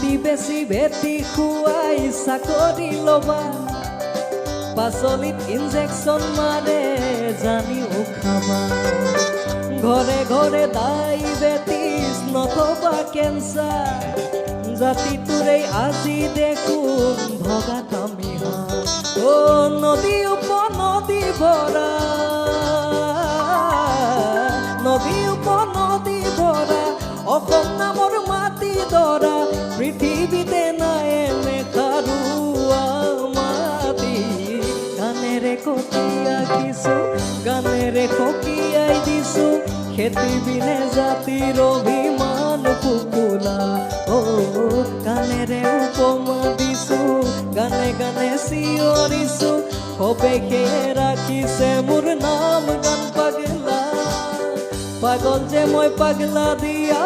মাটি বেছি ভেটি খুৱাই চাকৰি ল'বা পাচলিত ইনজেকশ্যন মাৰে জানিও খাবা ঘৰে ঘৰে ডায়েবেটিছ নথবা কেঞ্চাৰ জাতিটোৰে আজি দেখোন ভগা কামি নদী উপনদী ভৰা নদী উপনদী ভৰা অসম নামৰ মাটি ধৰা পৃথিৱীতে নাই এনে খাৰুৱা মাটি গানেৰে কটিয়াই দিছো গানেৰে সকীয়াই দিছো খেতি বিনে জাতিৰ অভিমান ফুকুলা গানেৰে উপমা দিছো গানে গানে চিঞৰিছো সবেশে ৰাখিছে মোৰ নাম গান পাগলা পাগল যে মই পাগলা দিয়া